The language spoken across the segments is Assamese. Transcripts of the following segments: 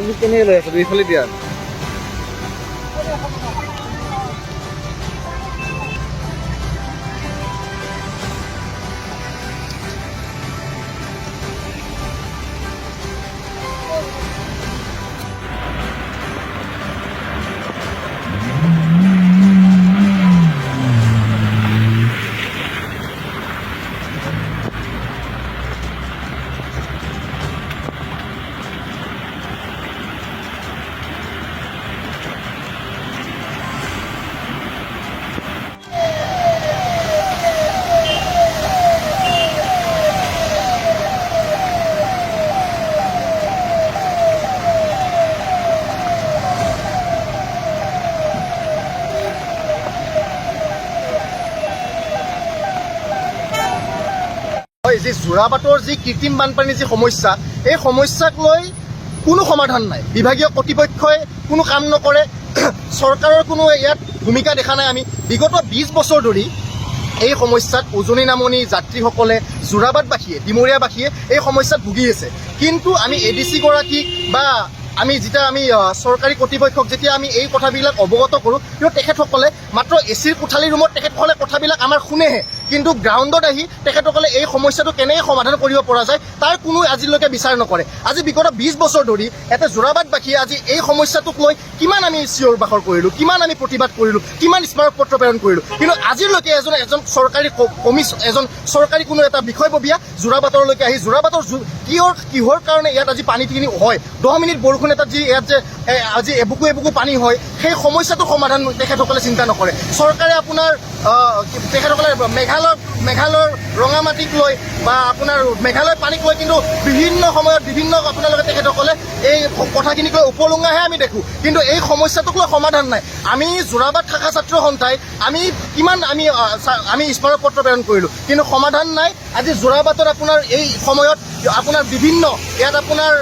আপুনি কেনেকৈ লৈ আছে দুইফালে দিয়া যে যোৰাবাটৰ যি কৃত্ৰিম বানপানীৰ যি সমস্যা এই সমস্যাক লৈ কোনো সমাধান নাই বিভাগীয় কৰ্তৃপক্ষই কোনো কাম নকৰে চৰকাৰৰ কোনো ইয়াত ভূমিকা দেখা নাই আমি বিগত 20 বছৰ ধৰি এই সমস্যাত উজনি নামনি যাত্ৰীসকলে যোৰাবাটবাসীয়ে ডিমৰীয়াবাসীয়ে এই সমস্যাত ভুগি আছে কিন্তু আমি এডিচি গৰাকীক বা আমি যেতিয়া আমি চৰকাৰী কৰ্তৃপক্ষক যেতিয়া আমি এই কথাবিলাক অৱগত কৰোঁ কিন্তু তেখেতসকলে মাত্ৰ এচিৰ কোঠালি ৰুমত তেখেতসকলে কথাবিলাক আমাৰ শুনেহে কিন্তু গ্ৰাউণ্ডত আহি তেখেতসকলে এই সমস্যাটো কেনেকৈ সমাধান কৰিব পৰা যায় তাৰ কোনো আজিলৈকে বিচাৰ নকৰে আজি বিগত 20 বছৰ ধৰি এটা যোৰাবাটবাসীয়ে আজি এই সমস্যাটোক লৈ কিমান আমি চিঞৰ বাখৰ কৰিলোঁ কিমান আমি প্ৰতিবাদ কৰিলোঁ কিমান স্মাৰকপত্ৰ প্ৰেৰণ কৰিলোঁ কিন্তু আজিলৈকে এজন চৰকাৰী এজন চৰকাৰী কোনো এটা বিষয়ববীয়া যোৰাবাটলৈকে আহি যোৰাবাটৰ কিহৰ কাৰণে ইয়াত আজি পানীখিনি হয় 10 মিনিট বৰষুণ এটা যি ইয়াত যে আজি এবুকু এবুকু পানী হয় সেই সমস্যাটো সমাধান তেখেতসকলে চিন্তা নকৰে চৰকাৰে আপোনাৰ তেখেতসকলে মেঘালয়ৰ ৰঙামাটিক লৈ বা আপোনাৰ মেঘালয় পানীক লৈ কিন্তু বিভিন্ন সময়ত বিভিন্ন আপোনালোকে তেখেতসকলে এই কথাখিনিক লৈ উপলুঙাহে আমি দেখোঁ কিন্তু এই সমস্যাটোক লৈ সমাধান নাই আমি যোৰাবাট শাখা ছাত্ৰ সন্থাই আমি কিমান আমি স্মাৰকপত্ৰ প্ৰেৰণ কৰিলোঁ কিন্তু সমাধান নাই আজি যোৰাবাটত আপোনাৰ এই সময়ত আপোনাৰ বিভিন্ন ইয়াত আপোনাৰ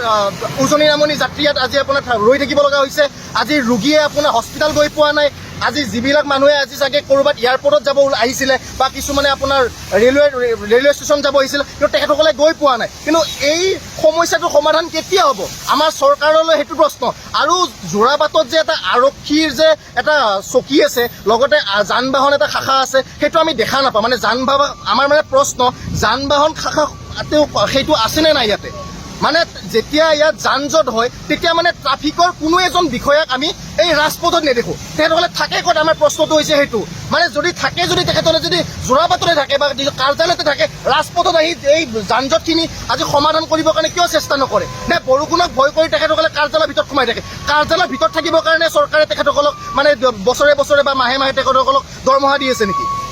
উজনি নামনি যাত্ৰী ইয়াত আজি আপোনাৰ ৰৈ থাকিব লগা হৈছে আজি ৰোগীয়ে আপোনাৰ হস্পিটেল গৈ পোৱা নাই আজি যিবিলাক মানুহে আজি চাগে ক'ৰবাত এয়াৰপৰ্টত যাব আহিছিলে বা কিছুমানে আপোনাৰ ৰেলৱে ষ্টেচন যাব আহিছিলে কিন্তু তেখেতসকলে গৈ পোৱা নাই কিন্তু এই সমস্যাটোৰ সমাধান কেতিয়া হ'ব আমাৰ চৰকাৰলৈ সেইটো প্ৰশ্ন আৰু যোৰাবাটত যে এটা আৰক্ষীৰ যে এটা চকী আছে লগতে যান বাহন এটা শাখা আছে সেইটো আমি দেখা নাপাওঁ মানে আমাৰ মানে প্ৰশ্ন যান বাহন শাখা সেইটো আছেনে নাই ইয়াতে মানে যেতিয়া ইয়াত যান জঁট হয় তেতিয়া মানে ট্ৰাফিকৰ কোনো এজন বিষয়াক আমি এই ৰাজপথত নেদেখোঁ তেখেতসকলে থাকে ক'ত আমাৰ প্ৰশ্নটো হৈছে সেইটো মানে যদি থাকে যদি তেখেতসকলে যদি যোৰাবাটতে থাকে বা কাৰ্যালয়তে থাকে ৰাজপথত আহি এই যান জঁটখিনি আজি সমাধান কৰিবৰ কাৰণে কিয় চেষ্টা নকৰে নে বৰষুণক ভয় কৰি তেখেতসকলে কাৰ্যালয়ৰ ভিতৰত সোমাই থাকে কাৰ্যালয়ৰ ভিতৰত থাকিবৰ কাৰণে চৰকাৰে তেখেতসকলক মানে বছৰে বছৰে বা মাহে মাহে তেখেতসকলক দৰমহা দি আছে নেকি